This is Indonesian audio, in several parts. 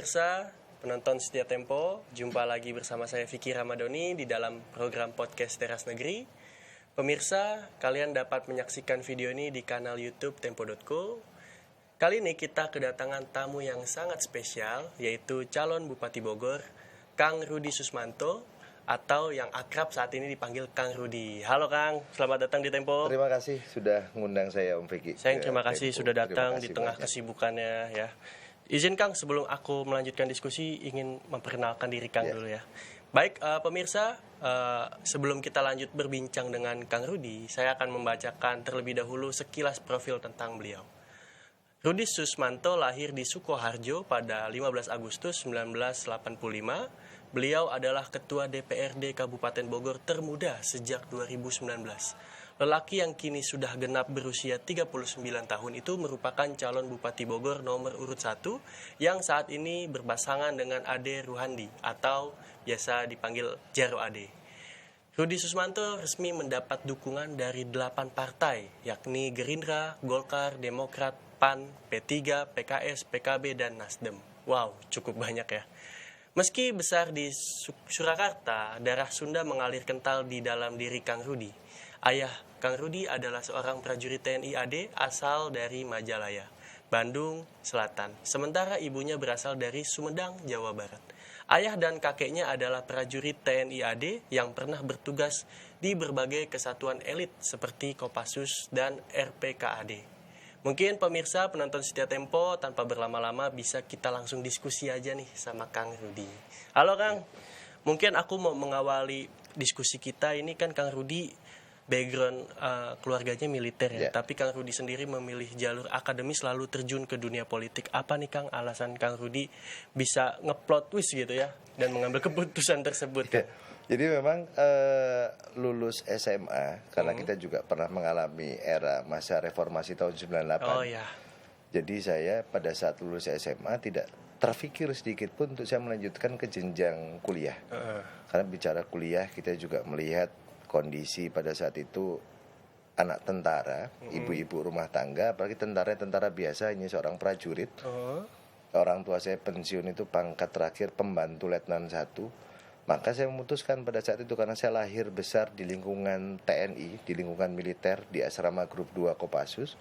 pemirsa, penonton setia Tempo, jumpa lagi bersama saya Vicky Ramadhani di dalam program podcast Teras Negeri. Pemirsa, kalian dapat menyaksikan video ini di kanal YouTube Tempo.co. Kali ini kita kedatangan tamu yang sangat spesial, yaitu calon Bupati Bogor, Kang Rudi Susmanto, atau yang akrab saat ini dipanggil Kang Rudi. Halo Kang, selamat datang di Tempo. Terima kasih sudah mengundang saya Om Vicky. Saya terima kasih sudah datang di tengah kesibukannya ya. Izin Kang, sebelum aku melanjutkan diskusi, ingin memperkenalkan diri Kang dulu ya. Baik pemirsa, sebelum kita lanjut berbincang dengan Kang Rudi, saya akan membacakan terlebih dahulu sekilas profil tentang beliau. Rudi Susmanto lahir di Sukoharjo pada 15 Agustus 1985. Beliau adalah Ketua DPRD Kabupaten Bogor termuda sejak 2019. Lelaki yang kini sudah genap berusia 39 tahun itu merupakan calon Bupati Bogor nomor urut 1 yang saat ini berpasangan dengan Ade Ruhandi atau biasa dipanggil Jaro Ade. Rudi Susmanto resmi mendapat dukungan dari 8 partai, yakni Gerindra, Golkar, Demokrat, PAN, P3, PKS, PKB, dan Nasdem. Wow, cukup banyak ya. Meski besar di Surakarta, darah Sunda mengalir kental di dalam diri Kang Rudi. Ayah Kang Rudi adalah seorang prajurit TNI AD asal dari Majalaya, Bandung Selatan. Sementara ibunya berasal dari Sumedang, Jawa Barat. Ayah dan kakeknya adalah prajurit TNI AD yang pernah bertugas di berbagai kesatuan elit seperti Kopassus dan RPKAD. Mungkin pemirsa penonton setia Tempo tanpa berlama-lama bisa kita langsung diskusi aja nih sama Kang Rudi. Halo Kang, mungkin aku mau mengawali diskusi kita ini kan Kang Rudi background keluarganya militer ya. Tapi Kang Rudi sendiri memilih jalur akademis lalu terjun ke dunia politik. Apa nih Kang alasan Kang Rudi bisa ngeplot twist gitu ya dan mengambil keputusan tersebut? Jadi memang lulus SMA, karena kita juga pernah mengalami era masa reformasi tahun 98. Oh ya. Jadi saya pada saat lulus SMA tidak terfikir sedikit pun untuk saya melanjutkan ke jenjang kuliah. Karena bicara kuliah kita juga melihat kondisi pada saat itu anak tentara, ibu-ibu rumah tangga, apalagi tentara biasa, hanya seorang prajurit. Orang tua saya pensiun itu pangkat terakhir pembantu letnan 1. Maka saya memutuskan pada saat itu, karena saya lahir besar di lingkungan TNI, di lingkungan militer, di asrama grup 2 Kopassus.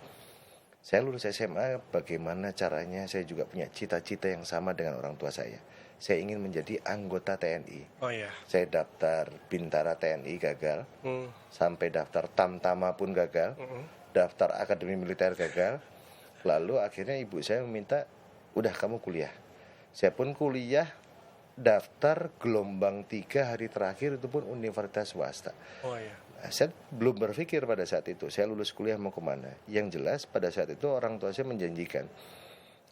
Saya lulus SMA, bagaimana caranya saya juga punya cita-cita yang sama dengan orang tua saya. Saya ingin menjadi anggota TNI. Oh iya. Saya daftar Bintara TNI gagal, sampai daftar Tamtama pun gagal, daftar Akademi Militer gagal. Lalu akhirnya ibu saya meminta, udah kamu kuliah. Saya pun kuliah, daftar gelombang 3 hari terakhir itu pun universitas swasta. Oh iya. Nah, saya belum berpikir pada saat itu saya lulus kuliah mau kemana. Yang jelas pada saat itu orang tua saya menjanjikan,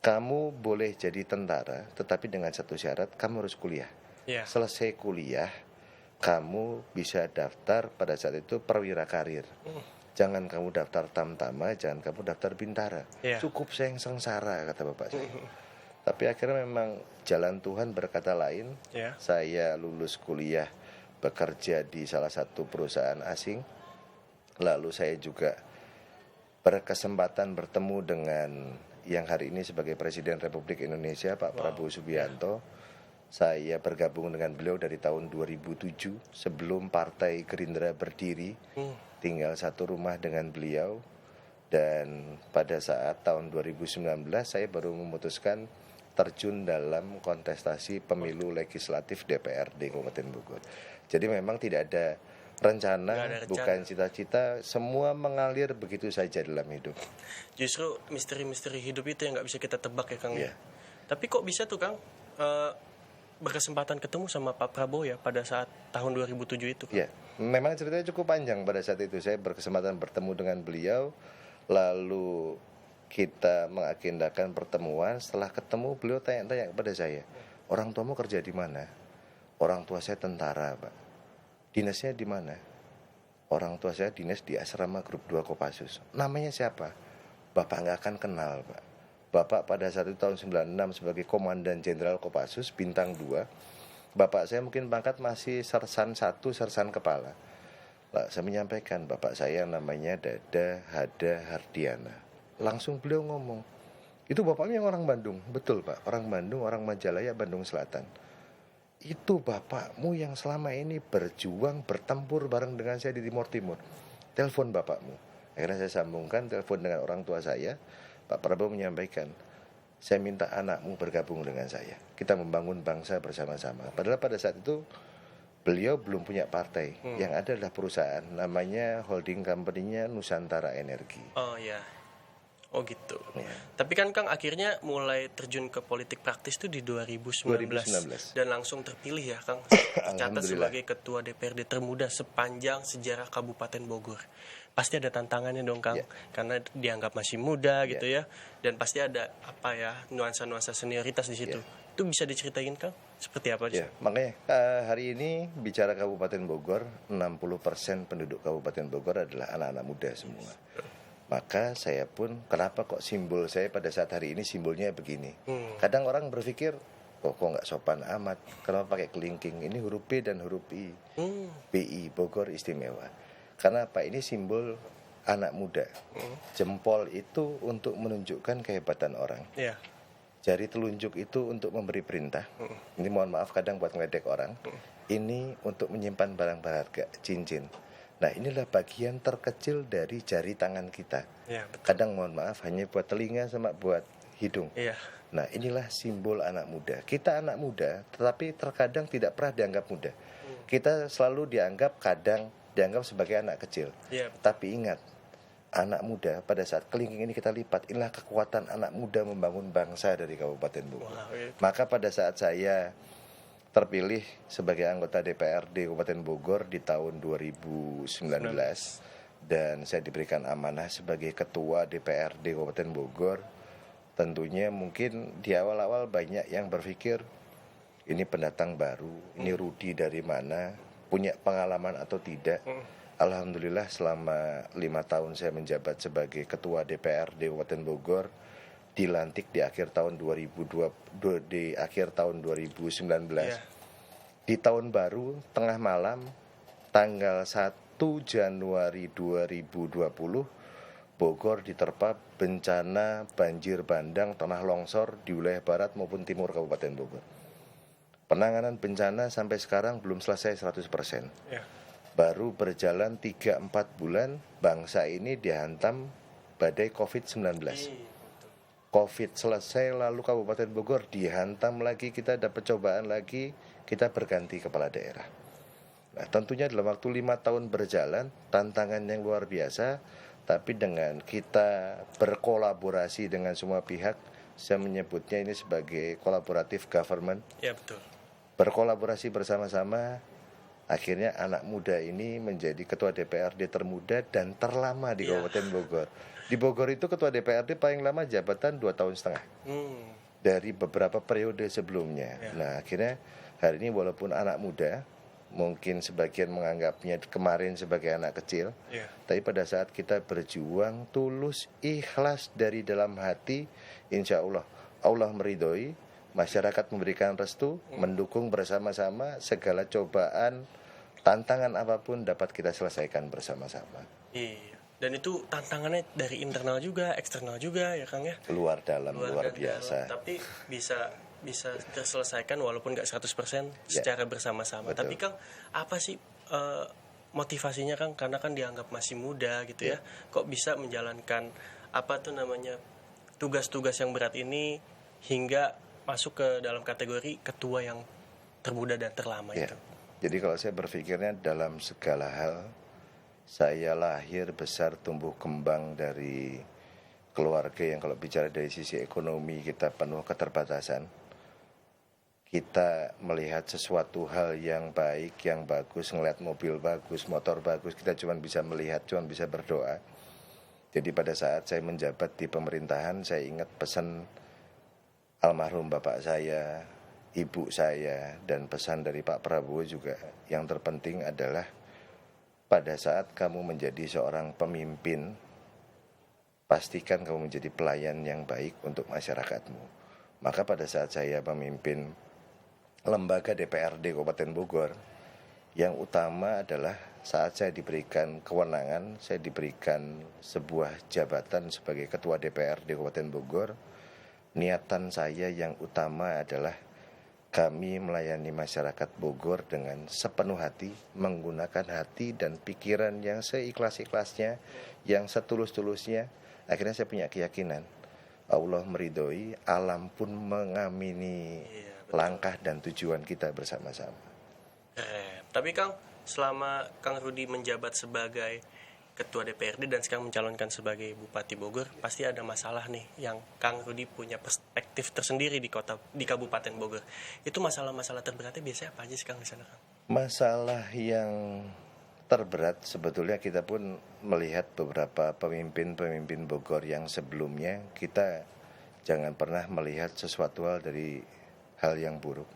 kamu boleh jadi tentara tetapi dengan satu syarat, kamu harus kuliah. Selesai kuliah kamu bisa daftar pada saat itu perwira karir. Jangan kamu daftar Tamtama, jangan kamu daftar Bintara. Cukup saya yang sengsara, kata bapak saya. Tapi akhirnya memang jalan Tuhan berkata lain. Saya lulus kuliah, bekerja di salah satu perusahaan asing. Lalu saya juga berkesempatan bertemu dengan yang hari ini sebagai Presiden Republik Indonesia, Pak Prabowo Subianto. Saya bergabung dengan beliau dari tahun 2007, sebelum Partai Gerindra berdiri. Tinggal satu rumah dengan beliau. Dan pada saat tahun 2019 saya baru memutuskan terjun dalam kontestasi pemilu legislatif DPRD Kabupaten Bogor. Jadi memang tidak ada rencana, bukan cita-cita, semua mengalir begitu saja dalam hidup. Justru misteri-misteri hidup itu yang nggak bisa kita tebak ya Kang. Tapi kok bisa tuh Kang berkesempatan ketemu sama Pak Prabowo ya pada saat tahun 2007 itu? Memang ceritanya cukup panjang pada saat itu. Saya berkesempatan bertemu dengan beliau, lalu kita mengagendakan pertemuan. Setelah ketemu beliau tanya-tanya kepada saya, orang tuamu kerja di mana? Orang tua saya tentara, Pak. Dinasnya di mana? Orang tua saya dinas di asrama grup 2 Kopassus. Namanya siapa? Bapak nggak akan kenal, Pak. Bapak pada saat itu tahun 96 sebagai Komandan Jenderal Kopassus bintang 2. Bapak saya mungkin pangkat masih sersan 1, sersan kepala. Saya menyampaikan, bapak saya namanya Dada Hada Hardiana. Langsung beliau ngomong, Itu bapaknya orang Bandung, betul Pak, orang Bandung, orang Majalaya, Bandung Selatan. Itu bapakmu yang selama ini berjuang, bertempur bareng dengan saya di Timur Timur. Telepon bapakmu. Akhirnya saya sambungkan telepon dengan orang tua saya. Pak Prabowo menyampaikan, saya minta anakmu bergabung dengan saya. Kita membangun bangsa bersama-sama. Padahal pada saat itu beliau belum punya partai. Yang ada adalah perusahaan, namanya holding company-nya Nusantara Energi. Oh ya. Oh gitu. Tapi kan Kang akhirnya mulai terjun ke politik praktis tuh di 2019. Dan langsung terpilih ya Kang. Tercatat sebagai ketua DPRD termuda sepanjang sejarah Kabupaten Bogor. Pasti ada tantangannya dong Kang, karena dianggap masih muda gitu ya. Dan pasti ada apa ya, nuansa-nuansa senioritas di situ. Itu bisa diceritain Kang? Seperti apa? Makanya hari ini bicara Kabupaten Bogor, 60% penduduk Kabupaten Bogor adalah anak-anak muda semua. Maka saya pun, kenapa kok simbol saya pada saat hari ini simbolnya begini. Kadang orang berpikir, kok nggak sopan amat, kenapa pakai kelingking. Ini huruf B dan huruf I. BI, Bogor Istimewa. Karena apa? Ini simbol anak muda. Jempol itu untuk menunjukkan kehebatan orang. Jari telunjuk itu untuk memberi perintah. Ini mohon maaf kadang buat ngeledek orang. Ini untuk menyimpan barang berharga, cincin. Nah inilah bagian terkecil dari jari tangan kita. Kadang mohon maaf hanya buat telinga sama buat hidung. Nah inilah simbol anak muda. Kita anak muda tetapi terkadang tidak pernah dianggap muda. Kita selalu dianggap sebagai anak kecil. Tapi ingat, anak muda pada saat kelingking ini kita lipat, inilah kekuatan anak muda membangun bangsa dari Kabupaten Bogor. Maka pada saat saya terpilih sebagai anggota DPRD Kabupaten Bogor di tahun 2019 dan saya diberikan amanah sebagai ketua DPRD Kabupaten Bogor, tentunya mungkin di awal-awal banyak yang berpikir ini pendatang baru, ini Rudi dari mana, punya pengalaman atau tidak. Alhamdulillah selama 5 tahun saya menjabat sebagai ketua DPRD Kabupaten Bogor, dilantik di akhir tahun 2019. Di tahun baru tengah malam tanggal 1 Januari 2020 Bogor diterpa bencana banjir bandang tanah longsor di wilayah barat maupun timur Kabupaten Bogor. Penanganan bencana sampai sekarang belum selesai 100%. Baru berjalan 3-4 bulan bangsa ini dihantam badai COVID-19. COVID selesai lalu Kabupaten Bogor dihantam lagi, kita dapat cobaan lagi, kita berganti kepala daerah. Nah tentunya dalam waktu 5 tahun berjalan tantangan yang luar biasa, tapi dengan kita berkolaborasi dengan semua pihak, saya menyebutnya ini sebagai collaborative government. Betul. Berkolaborasi bersama-sama, akhirnya anak muda ini menjadi ketua DPRD termuda dan terlama di Kabupaten Bogor. Di Bogor itu ketua DPRD paling lama jabatan 2,5 tahun dari beberapa periode sebelumnya. Nah akhirnya hari ini walaupun anak muda, mungkin sebagian menganggapnya kemarin sebagai anak kecil, tapi pada saat kita berjuang tulus, ikhlas dari dalam hati, insya Allah Allah meridhoi, masyarakat memberikan restu, mendukung bersama-sama, segala cobaan, tantangan apapun dapat kita selesaikan bersama-sama. Dan itu tantangannya dari internal juga, eksternal juga ya Kang ya. Luar dalam, luar biasa. Tapi bisa terselesaikan walaupun nggak 100% secara bersama-sama. Betul. Tapi Kang, apa sih motivasinya Kang? Karena kan dianggap masih muda gitu ya. Kok bisa menjalankan tugas-tugas yang berat ini hingga masuk ke dalam kategori ketua yang termuda dan terlama itu? Jadi kalau saya berpikirnya dalam segala hal, saya lahir, besar, tumbuh, kembang dari keluarga yang kalau bicara dari sisi ekonomi kita penuh keterbatasan. Kita melihat sesuatu hal yang baik, yang bagus, ngeliat mobil bagus, motor bagus, kita cuma bisa melihat, cuma bisa berdoa. Jadi pada saat saya menjabat di pemerintahan, saya ingat pesan almarhum bapak saya, ibu saya, dan pesan dari Pak Prabowo juga yang terpenting adalah pada saat kamu menjadi seorang pemimpin, pastikan kamu menjadi pelayan yang baik untuk masyarakatmu. Maka pada saat saya memimpin lembaga DPRD Kabupaten Bogor, yang utama adalah saat saya diberikan kewenangan, saya diberikan sebuah jabatan sebagai Ketua DPRD Kabupaten Bogor, niatan saya yang utama adalah kami melayani masyarakat Bogor dengan sepenuh hati, menggunakan hati dan pikiran yang seikhlas-ikhlasnya, yang setulus-tulusnya. Akhirnya saya punya keyakinan Allah meridhoi, alam pun mengamini langkah dan tujuan kita bersama-sama. Tapi Kang, selama Kang Rudi menjabat sebagai Ketua DPRD dan sekarang mencalonkan sebagai Bupati Bogor, pasti ada masalah nih yang Kang Rudi punya perspektif tersendiri di Kabupaten Bogor. Itu masalah-masalah terberatnya biasanya apa aja sih Kang di sana, Kang? Masalah yang terberat sebetulnya kita pun melihat beberapa pemimpin-pemimpin Bogor yang sebelumnya, kita jangan pernah melihat sesuatu hal dari hal yang buruk.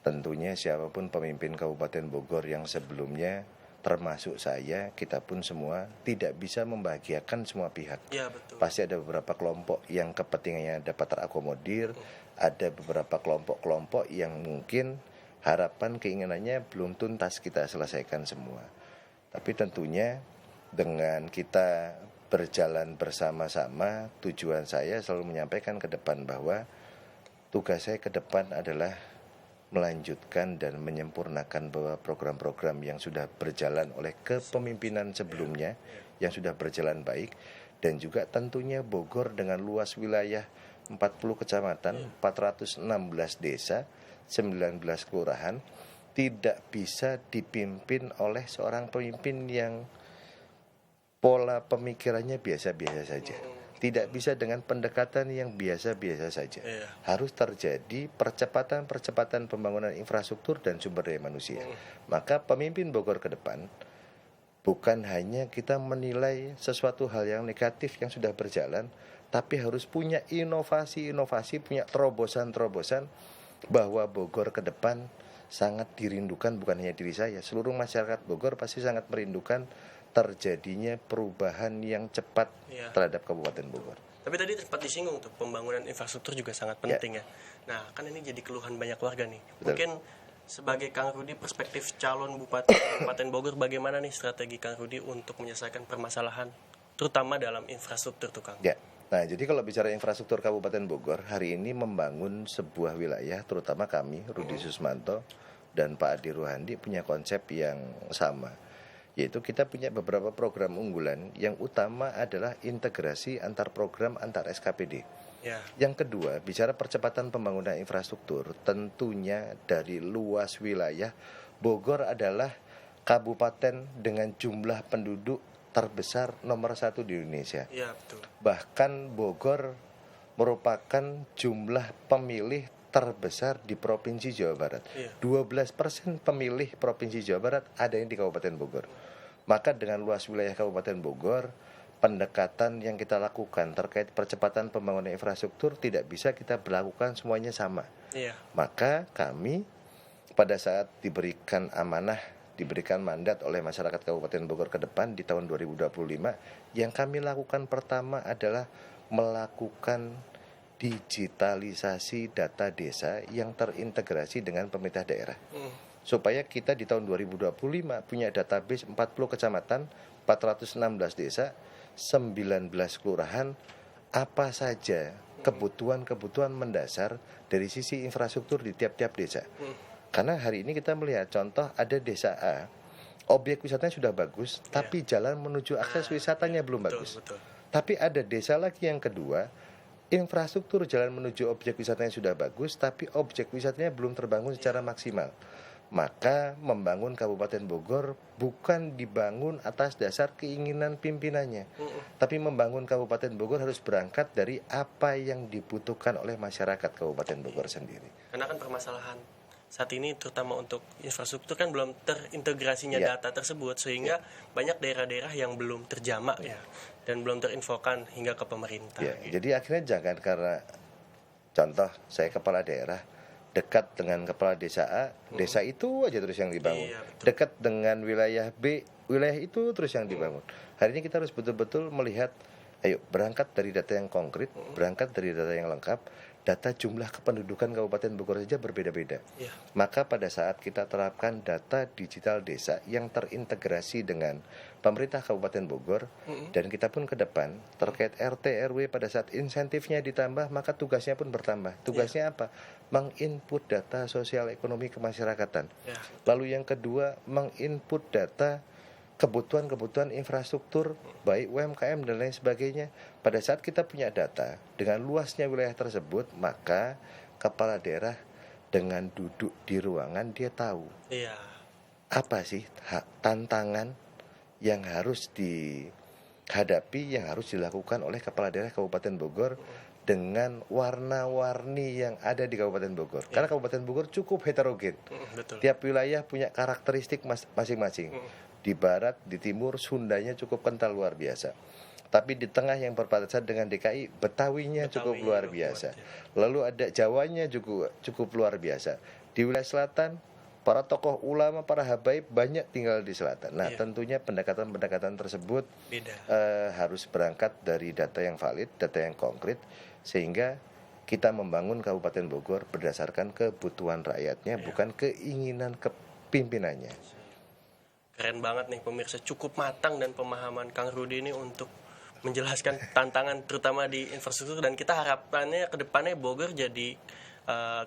Tentunya siapapun pemimpin Kabupaten Bogor yang sebelumnya, termasuk saya, kita pun semua tidak bisa membahagiakan semua pihak. Ya, betul. Pasti ada beberapa kelompok yang kepentingannya dapat terakomodir, ada beberapa kelompok-kelompok yang mungkin harapan keinginannya belum tuntas kita selesaikan semua. Tapi tentunya dengan kita berjalan bersama-sama, tujuan saya selalu menyampaikan ke depan bahwa tugas saya ke depan adalah melanjutkan dan menyempurnakan bahwa program-program yang sudah berjalan oleh kepemimpinan sebelumnya yang sudah berjalan baik, dan juga tentunya Bogor dengan luas wilayah 40 kecamatan, 416 desa, 19 kelurahan tidak bisa dipimpin oleh seorang pemimpin yang pola pemikirannya biasa-biasa saja. Tidak bisa dengan pendekatan yang biasa-biasa saja. Harus terjadi percepatan pembangunan infrastruktur dan sumber daya manusia. Maka pemimpin Bogor ke depan bukan hanya kita menilai sesuatu hal yang negatif yang sudah berjalan, tapi harus punya inovasi-inovasi, punya terobosan-terobosan bahwa Bogor ke depan sangat dirindukan, bukan hanya diri saya, seluruh masyarakat Bogor pasti sangat merindukan terjadinya perubahan yang cepat terhadap Kabupaten Bogor. Tapi tadi sempat disinggung tuh, pembangunan infrastruktur juga sangat penting ya. Nah, kan ini jadi keluhan banyak warga nih. Betul. Mungkin sebagai Kang Rudi, perspektif calon Bupati Kabupaten Bogor, bagaimana nih strategi Kang Rudi untuk menyelesaikan permasalahan, terutama dalam infrastruktur tuh Kang? Ya, nah jadi kalau bicara infrastruktur Kabupaten Bogor, hari ini membangun sebuah wilayah, terutama kami, Rudi Susmanto dan Pak Adi Ruhandi punya konsep yang sama. Yaitu kita punya beberapa program unggulan, yang utama adalah integrasi antar program antar SKPD. Yang kedua, bicara percepatan pembangunan infrastruktur, tentunya dari luas wilayah, Bogor adalah kabupaten dengan jumlah penduduk terbesar nomor 1 di Indonesia. Ya, betul. Bahkan Bogor merupakan jumlah pemilih terbesar di Provinsi Jawa Barat. 12% pemilih Provinsi Jawa Barat ada yang di Kabupaten Bogor. Maka dengan luas wilayah Kabupaten Bogor, pendekatan yang kita lakukan terkait percepatan pembangunan infrastruktur tidak bisa kita berlakukan semuanya sama. Maka kami pada saat diberikan amanah, diberikan mandat oleh masyarakat Kabupaten Bogor ke depan di tahun 2025, yang kami lakukan pertama adalah melakukan digitalisasi data desa yang terintegrasi dengan pemerintah daerah. Supaya kita di tahun 2025 punya database 40 kecamatan, 416 desa, 19 kelurahan, apa saja kebutuhan-kebutuhan mendasar dari sisi infrastruktur di tiap-tiap desa. Karena hari ini kita melihat contoh ada desa A, objek wisatanya sudah bagus, tapi jalan menuju akses wisatanya belum bagus. Tapi ada desa lagi yang kedua, infrastruktur jalan menuju objek wisatanya sudah bagus, tapi objek wisatanya belum terbangun secara maksimal. Maka membangun Kabupaten Bogor bukan dibangun atas dasar keinginan pimpinannya, tapi membangun Kabupaten Bogor harus berangkat dari apa yang dibutuhkan oleh masyarakat Kabupaten Bogor sendiri. Karena kan permasalahan saat ini terutama untuk infrastruktur kan belum terintegrasinya data tersebut, sehingga banyak daerah-daerah yang belum terjamak dan belum terinfokan hingga ke pemerintah. Jadi akhirnya jangan karena contoh saya kepala daerah dekat dengan kepala desa A, desa itu aja terus yang dibangun. Dekat dengan wilayah B, wilayah itu terus yang dibangun. Hari ini kita harus betul-betul melihat, ayo berangkat dari data yang konkret, berangkat dari data yang lengkap, data jumlah kependudukan Kabupaten Bogor saja berbeda-beda. Ya. Maka pada saat kita terapkan data digital desa yang terintegrasi dengan pemerintah Kabupaten Bogor, dan kita pun ke depan terkait RT RW pada saat insentifnya ditambah, maka tugasnya pun bertambah. Tugasnya apa? Menginput data sosial ekonomi kemasyarakatan. Ya. Lalu yang kedua, menginput data kebutuhan-kebutuhan infrastruktur baik UMKM dan lain sebagainya. Pada saat kita punya data dengan luasnya wilayah tersebut, maka kepala daerah dengan duduk di ruangan dia tahu apa sih tantangan yang harus dihadapi, yang harus dilakukan oleh kepala daerah Kabupaten Bogor dengan warna-warni yang ada di Kabupaten Bogor. Karena Kabupaten Bogor cukup heterogen. Betul. Tiap wilayah punya karakteristik masing-masing. Di barat, di timur, Sundanya cukup kental luar biasa. Tapi di tengah yang berbatasan dengan DKI, Betawinya cukup luar biasa. Lalu ada Jawanya juga cukup luar biasa. Di wilayah selatan, para tokoh ulama, para habaib banyak tinggal di selatan. Nah, tentunya pendekatan-pendekatan tersebut harus berangkat dari data yang valid, data yang konkret, sehingga kita membangun Kabupaten Bogor berdasarkan kebutuhan rakyatnya, bukan keinginan kepimpinannya. Keren banget nih pemirsa, cukup matang dan pemahaman Kang Rudi ini untuk menjelaskan tantangan terutama di infrastruktur, dan kita harapannya ke depannya Bogor jadi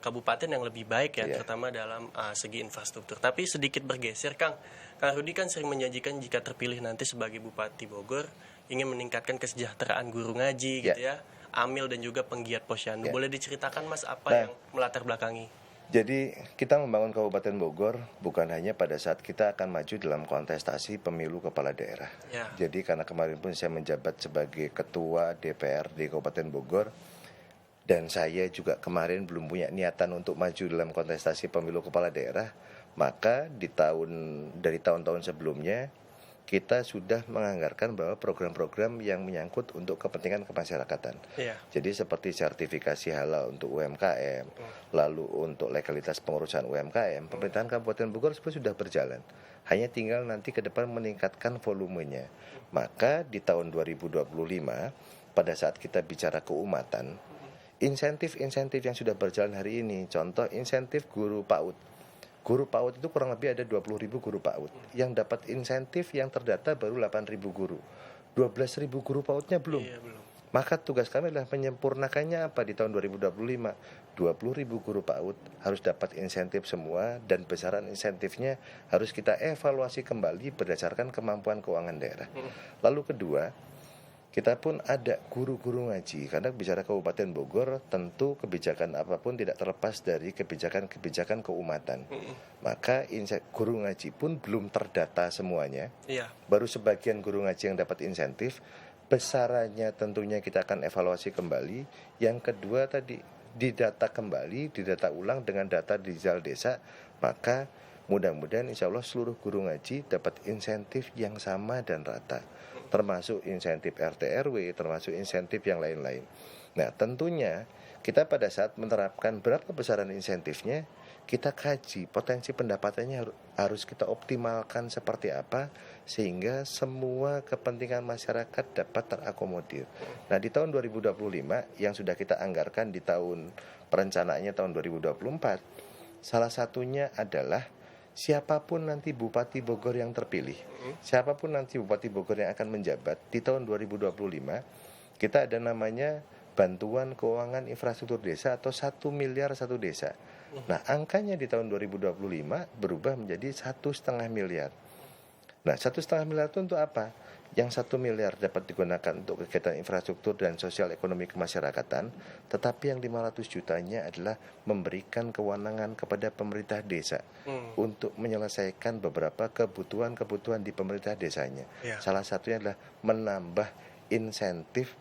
kabupaten yang lebih baik ya, terutama dalam segi infrastruktur. Tapi sedikit bergeser Kang Rudi kan sering menjanjikan jika terpilih nanti sebagai Bupati Bogor ingin meningkatkan kesejahteraan guru ngaji gitu ya, amil dan juga penggiat posyandu. Boleh diceritakan Mas apa yang melatar belakangi? Jadi kita membangun Kabupaten Bogor bukan hanya pada saat kita akan maju dalam kontestasi pemilu kepala daerah. Jadi karena kemarin pun saya menjabat sebagai Ketua DPR di Kabupaten Bogor, dan saya juga kemarin belum punya niatan untuk maju dalam kontestasi pemilu kepala daerah, maka dari tahun-tahun sebelumnya kita sudah menganggarkan bahwa program-program yang menyangkut untuk kepentingan kemasyarakatan. Jadi seperti sertifikasi halal untuk UMKM, lalu untuk legalitas pengurusan UMKM, pemerintahan Kabupaten Bogor sudah berjalan. Hanya tinggal nanti ke depan meningkatkan volumenya. Maka di tahun 2025, pada saat kita bicara keumatan, insentif-insentif yang sudah berjalan hari ini, contoh insentif guru PAUD. Guru PAUD itu kurang lebih ada 20.000 guru PAUD. Yang dapat insentif yang terdata baru 8.000 guru. 12.000 guru PAUD-nya belum. Maka tugas kami adalah menyempurnakannya apa di tahun 2025. 20.000 guru PAUD harus dapat insentif semua, dan besaran insentifnya harus kita evaluasi kembali berdasarkan kemampuan keuangan daerah. Lalu kedua, kita pun ada guru-guru ngaji, karena bicara Kabupaten Bogor tentu kebijakan apapun tidak terlepas dari kebijakan-kebijakan keumatan. Maka guru ngaji pun belum terdata semuanya. Baru sebagian guru ngaji yang dapat insentif. Besarannya tentunya kita akan evaluasi kembali. Yang kedua tadi, didata kembali, didata ulang dengan data digital desa. Maka mudah-mudahan insya Allah seluruh guru ngaji dapat insentif yang sama dan rata, termasuk insentif RT RW, termasuk insentif yang lain-lain. Nah, tentunya kita pada saat menerapkan berapa besaran insentifnya, kita kaji potensi pendapatannya harus kita optimalkan seperti apa, sehingga semua kepentingan masyarakat dapat terakomodir. Nah, di tahun 2025 yang sudah kita anggarkan di tahun perencanaannya tahun 2024, salah satunya adalah siapapun nanti Bupati Bogor yang terpilih, siapapun nanti Bupati Bogor yang akan menjabat di tahun 2025, kita ada namanya bantuan keuangan infrastruktur desa atau 1 miliar satu desa. Nah, angkanya di tahun 2025 berubah menjadi 1,5 miliar. Nah, 1,5 miliar itu untuk apa? Yang 1 miliar dapat digunakan untuk kegiatan infrastruktur dan sosial ekonomi kemasyarakatan, tetapi yang 500 jutanya adalah memberikan kewenangan kepada pemerintah desa untuk menyelesaikan beberapa kebutuhan-kebutuhan di pemerintah desanya. Salah satunya adalah menambah insentif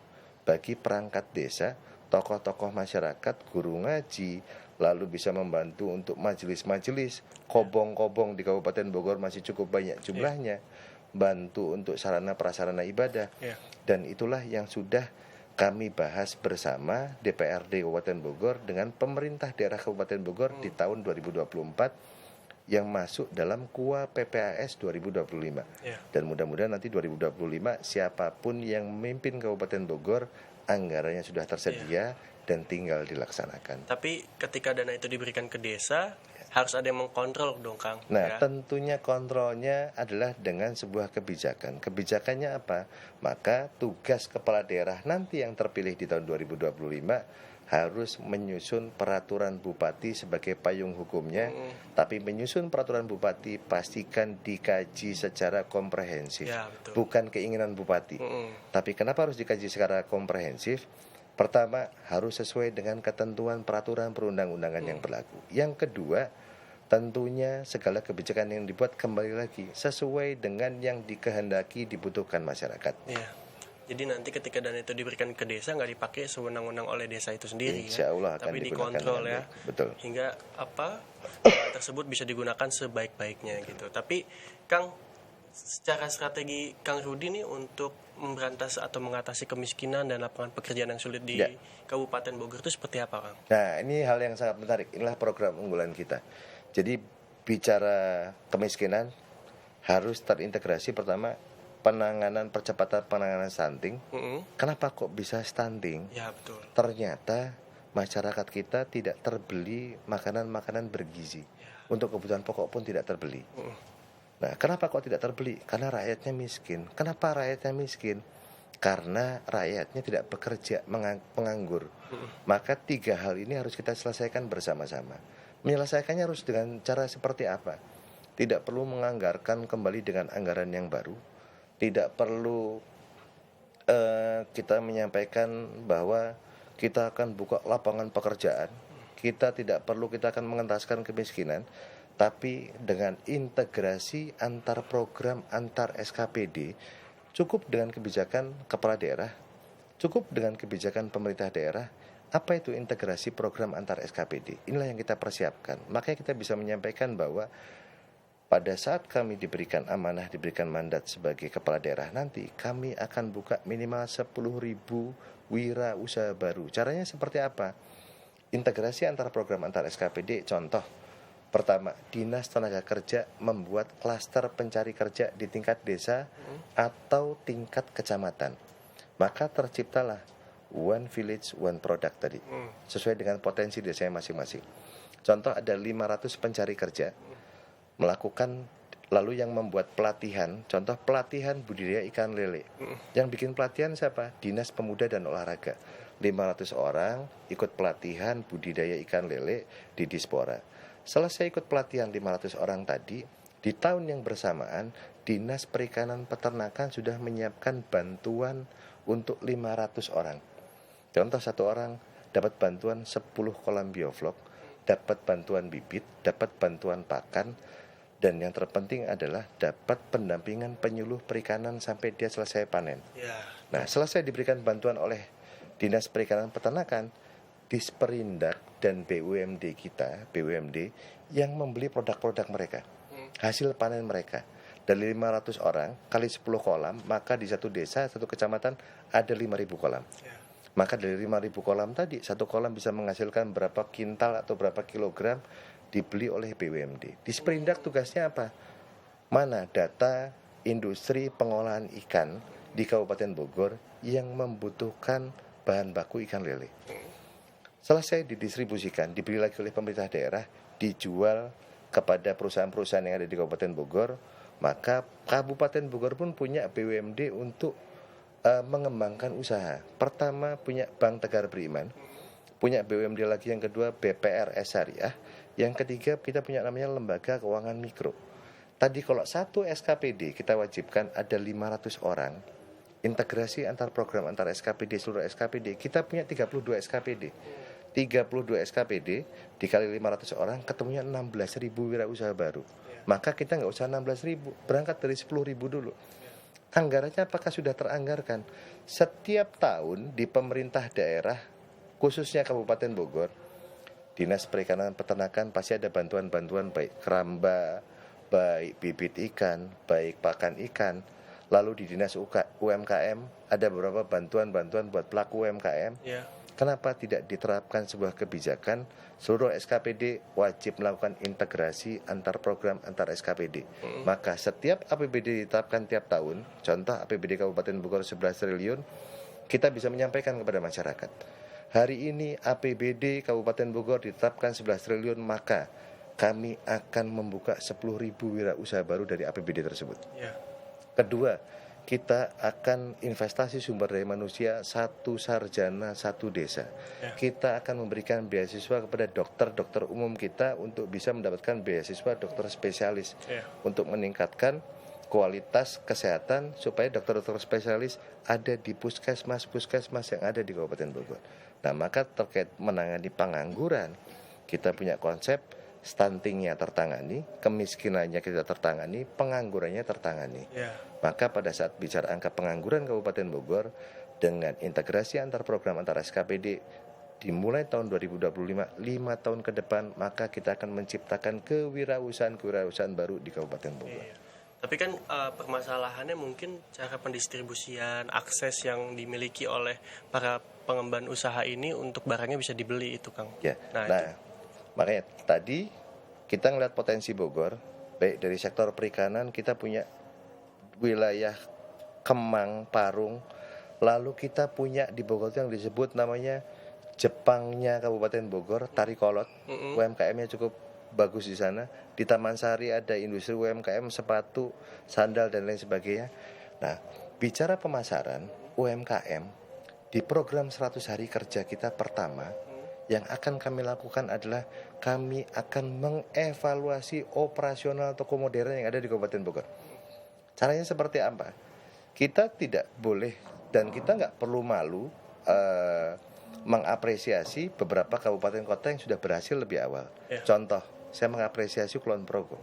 bagi perangkat desa, tokoh-tokoh masyarakat, guru ngaji, lalu bisa membantu untuk majelis-majelis, kobong-kobong di Kabupaten Bogor masih cukup banyak jumlahnya, bantu untuk sarana prasarana ibadah. Dan itulah yang sudah kami bahas bersama DPRD Kabupaten Bogor dengan pemerintah daerah Kabupaten Bogor di tahun 2024 yang masuk dalam KUA PPAS 2025. Dan mudah-mudahan nanti 2025 siapapun yang memimpin Kabupaten Bogor, anggarannya sudah tersedia, dan tinggal dilaksanakan. Tapi ketika dana itu diberikan ke desa, harus ada yang mengkontrol dong, Kang. Nah, tentunya kontrolnya adalah dengan sebuah kebijakan. Kebijakannya apa? Maka tugas kepala daerah nanti yang terpilih di tahun 2025 harus menyusun peraturan bupati sebagai payung hukumnya. Tapi menyusun peraturan bupati pastikan dikaji secara komprehensif. Ya, betul. Bukan keinginan bupati. Tapi kenapa harus dikaji secara komprehensif? Pertama, harus sesuai dengan ketentuan peraturan perundang-undangan yang berlaku. Yang kedua, tentunya segala kebijakan yang dibuat kembali lagi sesuai dengan yang dikehendaki dibutuhkan masyarakat. Iya. Jadi nanti ketika dana itu diberikan ke desa nggak dipakai sewenang-wenang oleh desa itu sendiri, Insya Allah akan tapi digunakan dikontrol dengan ya, baik. Betul. hingga tersebut bisa digunakan sebaik-baiknya gitu. Tapi Kang, secara strategi Kang Rudi nih untuk memberantas atau mengatasi kemiskinan dan lapangan pekerjaan yang sulit di Kabupaten Bogor itu seperti apa, Kang? Nah, ini hal yang sangat menarik. Inilah program unggulan kita. Jadi bicara kemiskinan harus terintegrasi pertama percepatan penanganan stunting. Kenapa kok bisa stunting? Ya, betul. Ternyata masyarakat kita tidak terbeli makanan-makanan bergizi. Untuk kebutuhan pokok pun tidak terbeli. Nah, kenapa kok tidak terbeli? Karena rakyatnya miskin. Kenapa rakyatnya miskin? Karena rakyatnya tidak bekerja, menganggur. Maka 3 hal ini harus kita selesaikan bersama-sama. Menyelesaikannya harus dengan cara seperti apa? Tidak perlu menganggarkan kembali dengan anggaran yang baru. Tidak perlu kita menyampaikan bahwa kita akan buka lapangan pekerjaan. Kita akan mengentaskan kemiskinan. Tapi dengan integrasi antar program, antar SKPD, cukup dengan kebijakan kepala daerah, cukup dengan kebijakan pemerintah daerah. Apa itu integrasi program antar SKPD? Inilah yang kita persiapkan. Makanya kita bisa menyampaikan bahwa pada saat kami diberikan amanah, diberikan mandat sebagai kepala daerah nanti, kami akan buka minimal 10.000 wirausaha baru. Caranya seperti apa? Integrasi antar program antar SKPD, contoh. Pertama, Dinas Tenaga Kerja membuat klaster pencari kerja di tingkat desa atau tingkat kecamatan. Maka terciptalah One Village, One Product tadi, sesuai dengan potensi desanya masing-masing. Contoh, ada 500 pencari kerja melakukan, lalu yang membuat pelatihan, contoh pelatihan budidaya ikan lele. Yang bikin pelatihan siapa? Dinas Pemuda dan Olahraga. 500 orang ikut pelatihan budidaya ikan lele di Dispora. Selesai ikut pelatihan 500 orang tadi, di tahun yang bersamaan Dinas Perikanan Peternakan sudah menyiapkan bantuan untuk 500 orang. Contoh, 1 orang dapat bantuan 10 kolam bioflok, dapat bantuan bibit, dapat bantuan pakan, dan yang terpenting adalah dapat pendampingan penyuluh perikanan sampai dia selesai panen. Nah, selesai diberikan bantuan oleh Dinas Perikanan Peternakan, Disperindak dan BUMD kita, BUMD, yang membeli produk-produk mereka, hasil panen mereka. Dari 500 orang kali 10 kolam, maka di satu desa, satu kecamatan ada 5.000 kolam. Maka dari 5.000 kolam tadi, satu kolam bisa menghasilkan berapa kintal atau berapa kilogram, dibeli oleh BUMD. Disperindak tugasnya apa? Mana data industri pengolahan ikan di Kabupaten Bogor yang membutuhkan bahan baku ikan lele. Selesai didistribusikan, dibeli lagi oleh pemerintah daerah, dijual kepada perusahaan-perusahaan yang ada di Kabupaten Bogor. Maka Kabupaten Bogor pun punya BUMD untuk mengembangkan usaha. Pertama punya Bank Tegar Beriman, punya BUMD lagi yang kedua BPRS Syariah, yang ketiga kita punya namanya Lembaga Keuangan Mikro. Tadi kalau satu SKPD kita wajibkan ada 500 orang. Integrasi antar program antar SKPD, seluruh SKPD, kita punya 32 SKPD. 32 SKPD dikali 500 orang ketemunya 16.000 wirausaha baru. Maka kita nggak usah 16.000, berangkat dari 10.000 dulu. Anggarannya apakah sudah teranggarkan? Setiap tahun di pemerintah daerah, khususnya Kabupaten Bogor, Dinas Perikanan Peternakan pasti ada bantuan-bantuan baik keramba, baik bibit ikan, baik pakan ikan. Lalu di Dinas UMKM ada beberapa bantuan-bantuan buat pelaku UMKM. Kenapa tidak diterapkan sebuah kebijakan seluruh SKPD wajib melakukan integrasi antar program antar SKPD? Maka setiap APBD ditetapkan tiap tahun, contoh APBD Kabupaten Bogor 11 triliun, kita bisa menyampaikan kepada masyarakat Hari ini APBD Kabupaten Bogor ditetapkan 11 triliun, maka kami akan membuka 10.000 wirausaha baru dari APBD tersebut. Ya. Kedua, kita akan investasi sumber daya manusia, 1 sarjana 1 desa. Kita akan memberikan beasiswa kepada dokter umum kita untuk bisa mendapatkan beasiswa dokter spesialis untuk meningkatkan kualitas kesehatan supaya dokter-dokter spesialis ada di puskesmas yang ada di Kabupaten Bogor. Nah, maka terkait menangani pengangguran, kita punya konsep stuntingnya tertangani, kemiskinannya kita tertangani, penganggurannya tertangani. Maka pada saat bicara angka pengangguran Kabupaten Bogor dengan integrasi antar program antar SKPD dimulai tahun 2025, 5 tahun ke depan, maka kita akan menciptakan kewirausahaan baru di Kabupaten Bogor. Tapi kan permasalahannya mungkin cara pendistribusian, akses yang dimiliki oleh para pengemban usaha ini untuk barangnya bisa dibeli itu, Kang. Nah, makanya tadi kita ngeliat potensi Bogor, baik dari sektor perikanan, kita punya wilayah Kemang, Parung, lalu kita punya di Bogor yang disebut namanya Jepangnya Kabupaten Bogor, Tarikolot, UMKM-nya cukup bagus di sana. Di Taman Sari ada industri UMKM, sepatu, sandal dan lain sebagainya. Nah, bicara pemasaran UMKM di program 100 hari kerja kita pertama, yang akan kami lakukan adalah kami akan mengevaluasi operasional toko modern yang ada di Kabupaten Bogor. Caranya seperti apa? Kita tidak boleh dan kita nggak perlu malu mengapresiasi beberapa kabupaten kota yang sudah berhasil lebih awal. Contoh, saya mengapresiasi Kulon Progo.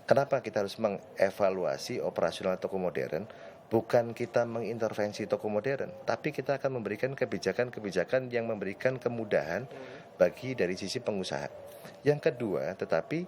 Kenapa kita harus mengevaluasi operasional toko modern? Bukan kita mengintervensi toko modern, tapi kita akan memberikan kebijakan-kebijakan yang memberikan kemudahan bagi dari sisi pengusaha. Yang kedua, tetapi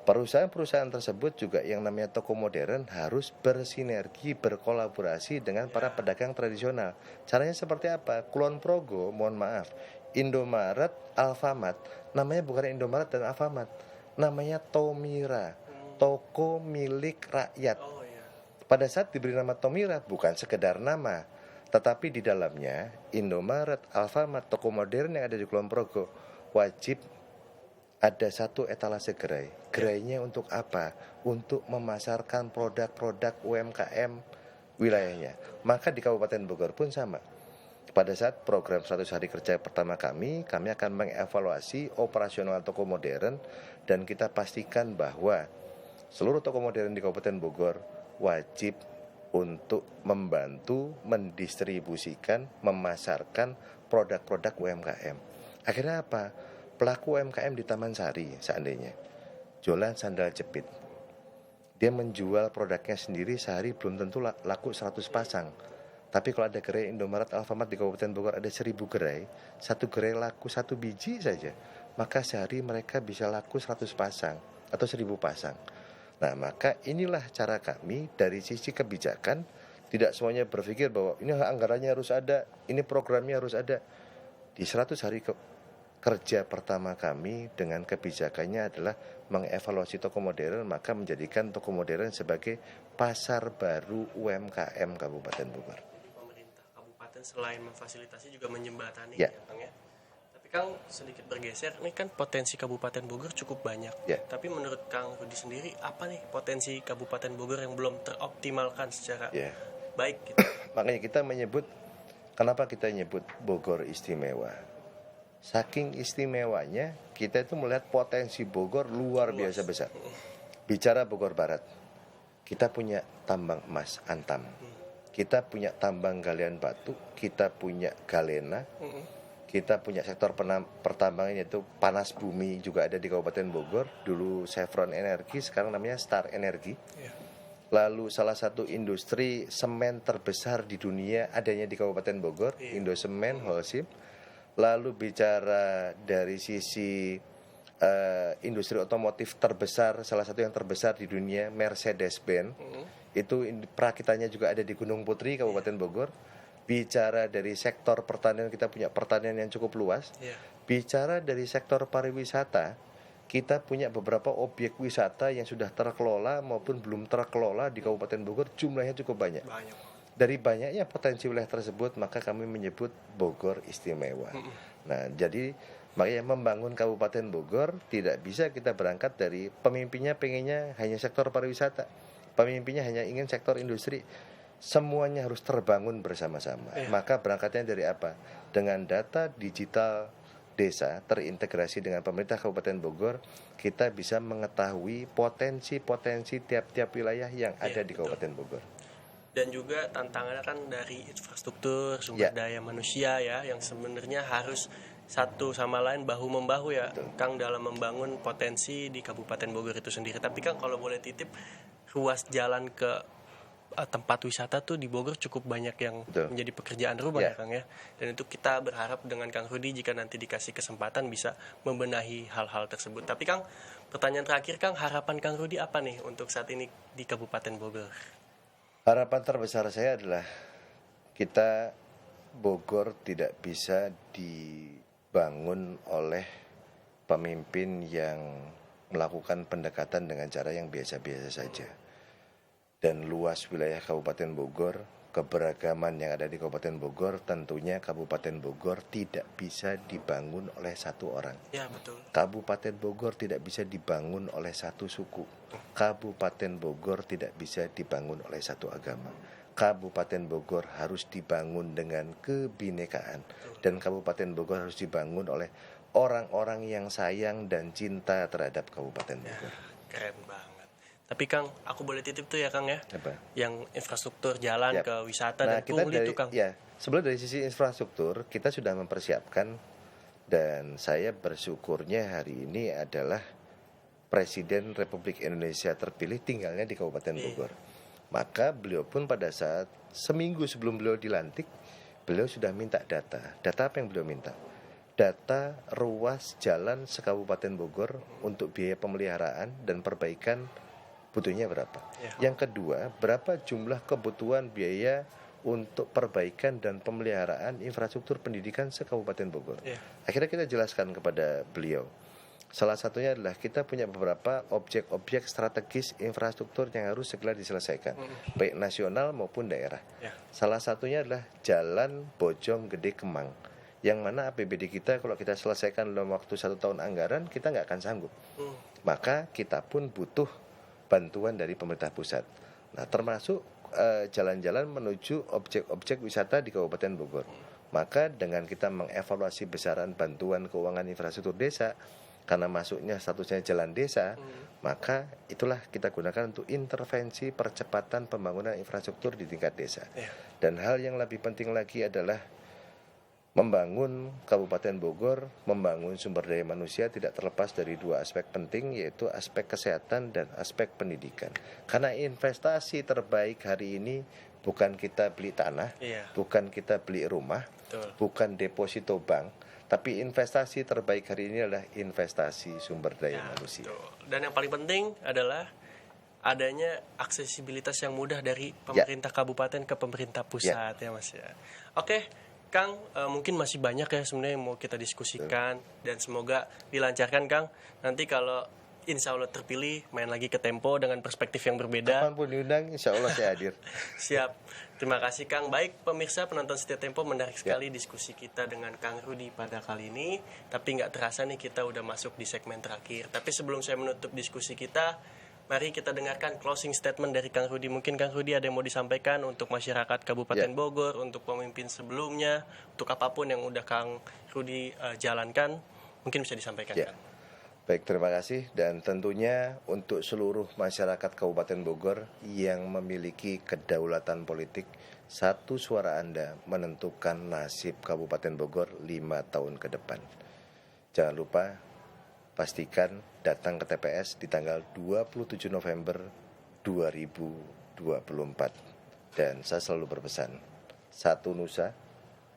perusahaan-perusahaan tersebut juga yang namanya toko modern harus bersinergi, berkolaborasi dengan para pedagang tradisional. Caranya seperti apa? Kulon Progo, mohon maaf, Indomaret, Alfamart, namanya bukan Indomaret dan Alfamart, namanya Tomira, toko milik rakyat. Pada saat diberi nama Tomira bukan sekedar nama, tetapi di dalamnya Indomaret, Alfamart, toko modern yang ada di Kulon Progo wajib ada 1 etalase gerai. Gerainya untuk apa? Untuk memasarkan produk-produk UMKM wilayahnya. Maka di Kabupaten Bogor pun sama. Pada saat program 100 hari kerja pertama kami akan mengevaluasi operasional toko modern dan kita pastikan bahwa seluruh toko modern di Kabupaten Bogor wajib untuk membantu mendistribusikan, memasarkan produk-produk UMKM. Akhirnya apa? Pelaku UMKM di Taman Sari seandainya jualan sandal jepit, dia menjual produknya sendiri sehari belum tentu laku 100 pasang. Tapi kalau ada gerai Indomaret, Alfamart di Kabupaten Bogor ada 1000 gerai, 1 gerai laku 1 biji saja, maka sehari mereka bisa laku 100 pasang atau 1000 pasang. Nah, maka inilah cara kami dari sisi kebijakan. Tidak semuanya berpikir bahwa ini anggarannya harus ada, ini programnya harus ada. Di 100 hari kerja pertama kami dengan kebijakannya adalah mengevaluasi toko modern, maka menjadikan toko modern sebagai pasar baru UMKM Kabupaten Bogor. Jadi pemerintah kabupaten selain memfasilitasi juga menjembatani, ya Kang ya. Tapi Kang sedikit bergeser, ini kan potensi Kabupaten Bogor cukup banyak. Tapi menurut Kang Rudi sendiri, apa nih potensi Kabupaten Bogor yang belum teroptimalkan secara baik gitu? Makanya kita menyebut, kenapa kita nyebut Bogor istimewa? Saking istimewanya kita itu melihat potensi Bogor luar biasa besar. Bicara Bogor Barat, kita punya tambang emas Antam, kita punya tambang galian batu, kita punya galena, kita punya sektor pertambangan yaitu panas bumi juga ada di Kabupaten Bogor. Dulu Chevron Energi, sekarang namanya Star Energi. Lalu salah satu industri semen terbesar di dunia adanya di Kabupaten Bogor, Indosemen, Holcim. Lalu bicara dari sisi industri otomotif terbesar, salah satu yang terbesar di dunia, Mercedes-Benz, itu perakitannya juga ada di Gunung Putri, Kabupaten Bogor. Bicara dari sektor pertanian, kita punya pertanian yang cukup luas. Bicara dari sektor pariwisata, kita punya beberapa objek wisata yang sudah terkelola maupun belum terkelola di Kabupaten Bogor, jumlahnya cukup banyak. Dari banyaknya potensi wilayah tersebut, maka kami menyebut Bogor Istimewa. Nah, jadi makanya membangun Kabupaten Bogor tidak bisa kita berangkat dari pemimpinnya pengennya hanya sektor pariwisata, pemimpinnya hanya ingin sektor industri. Semuanya harus terbangun bersama-sama. Maka berangkatnya dari apa? Dengan data digital desa terintegrasi dengan pemerintah Kabupaten Bogor, kita bisa mengetahui potensi-potensi tiap-tiap wilayah yang ada di Kabupaten Bogor. Dan juga tantangannya kan dari infrastruktur, sumber daya manusia ya, yang sebenarnya harus satu sama lain bahu-membahu ya, Kang, dalam membangun potensi di Kabupaten Bogor itu sendiri. Tapi Kang, kalau boleh titip, ruas jalan ke tempat wisata tuh di Bogor cukup banyak yang menjadi pekerjaan rumah ya Kang ya. Dan itu kita berharap dengan Kang Rudi jika nanti dikasih kesempatan bisa membenahi hal-hal tersebut. Tapi Kang, pertanyaan terakhir Kang, harapan Kang Rudi apa nih untuk saat ini di Kabupaten Bogor? Harapan terbesar saya adalah kita Bogor tidak bisa dibangun oleh pemimpin yang melakukan pendekatan dengan cara yang biasa-biasa saja. Dan luas wilayah Kabupaten Bogor, keberagaman yang ada di Kabupaten Bogor, tentunya Kabupaten Bogor tidak bisa dibangun oleh satu orang. Ya, betul. Kabupaten Bogor tidak bisa dibangun oleh satu suku. Kabupaten Bogor tidak bisa dibangun oleh satu agama. Kabupaten Bogor harus dibangun dengan kebinekaan. Dan Kabupaten Bogor harus dibangun oleh orang-orang yang sayang dan cinta terhadap Kabupaten Bogor. Keren banget. Tapi Kang, aku boleh titip tuh ya Kang ya? Apa? Yang infrastruktur jalan ke wisata dan kita pungli itu Kang. Ya, sebelum dari sisi infrastruktur, kita sudah mempersiapkan, dan saya bersyukurnya hari ini adalah Presiden Republik Indonesia terpilih tinggalnya di Kabupaten Bogor. Maka beliau pun pada saat seminggu sebelum beliau dilantik, beliau sudah minta data. Data apa yang beliau minta? Data ruas jalan sekabupaten Bogor untuk biaya pemeliharaan dan perbaikan butuhnya berapa. Yang kedua, berapa jumlah kebutuhan biaya untuk perbaikan dan pemeliharaan infrastruktur pendidikan sekabupaten Bogor. Akhirnya kita jelaskan kepada beliau. Salah satunya adalah kita punya beberapa objek-objek strategis infrastruktur yang harus segera diselesaikan, baik nasional maupun daerah. Salah satunya adalah Jalan Bojong Gede Kemang, yang mana APBD kita kalau kita selesaikan dalam waktu 1 tahun anggaran, kita nggak akan sanggup. Maka kita pun butuh bantuan dari pemerintah pusat. Nah, termasuk jalan-jalan menuju objek-objek wisata di Kabupaten Bogor. Maka dengan kita mengevaluasi besaran bantuan keuangan infrastruktur desa, karena masuknya statusnya jalan desa, maka itulah kita gunakan untuk intervensi percepatan pembangunan infrastruktur di tingkat desa. Dan hal yang lebih penting lagi adalah membangun Kabupaten Bogor, membangun sumber daya manusia tidak terlepas dari 2 aspek penting, yaitu aspek kesehatan dan aspek pendidikan. Karena investasi terbaik hari ini bukan kita beli tanah, bukan kita beli rumah, bukan deposito bank, tapi investasi terbaik hari ini adalah investasi sumber daya manusia. Dan yang paling penting adalah adanya aksesibilitas yang mudah dari pemerintah kabupaten ke pemerintah pusat ya Mas ya. Oke, Kang, mungkin masih banyak ya sebenarnya yang mau kita diskusikan dan semoga dilancarkan Kang. Nanti kalau insya Allah terpilih main lagi ke Tempo dengan perspektif yang berbeda. Kapanpun diundang, insya Allah saya hadir. Siap. Terima kasih Kang. Baik pemirsa penonton setia Tempo, menarik sekali diskusi kita dengan Kang Rudi pada kali ini. Tapi nggak terasa nih kita udah masuk di segmen terakhir. Tapi sebelum saya menutup diskusi kita, mari kita dengarkan closing statement dari Kang Rudi. Mungkin Kang Rudi ada yang mau disampaikan untuk masyarakat Kabupaten Bogor, untuk pemimpin sebelumnya, untuk apapun yang udah Kang Rudi jalankan, mungkin bisa disampaikan Kang. Baik, terima kasih. Dan tentunya untuk seluruh masyarakat Kabupaten Bogor yang memiliki kedaulatan politik, satu suara Anda menentukan nasib Kabupaten Bogor 5 tahun ke depan. Jangan lupa, pastikan datang ke TPS di tanggal 27 November 2024. Dan saya selalu berpesan, satu nusa,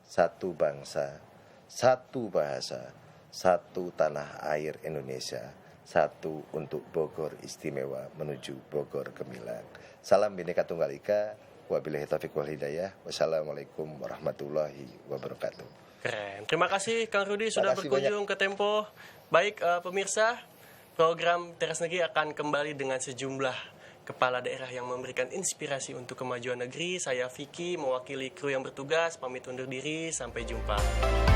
satu bangsa, satu bahasa, satu tanah air Indonesia, satu untuk Bogor Istimewa menuju Bogor Gemilang. Salam Bhinneka Tunggal Ika, wabillahi taufiq wal hidayah. Wassalamualaikum warahmatullahi wabarakatuh. Keren. Terima kasih Kang Rudi sudah berkunjung ke Tempo. Baik pemirsa, program Teras Negeri akan kembali dengan sejumlah kepala daerah yang memberikan inspirasi untuk kemajuan negeri. Saya Vicky, mewakili kru yang bertugas, pamit undur diri, sampai jumpa.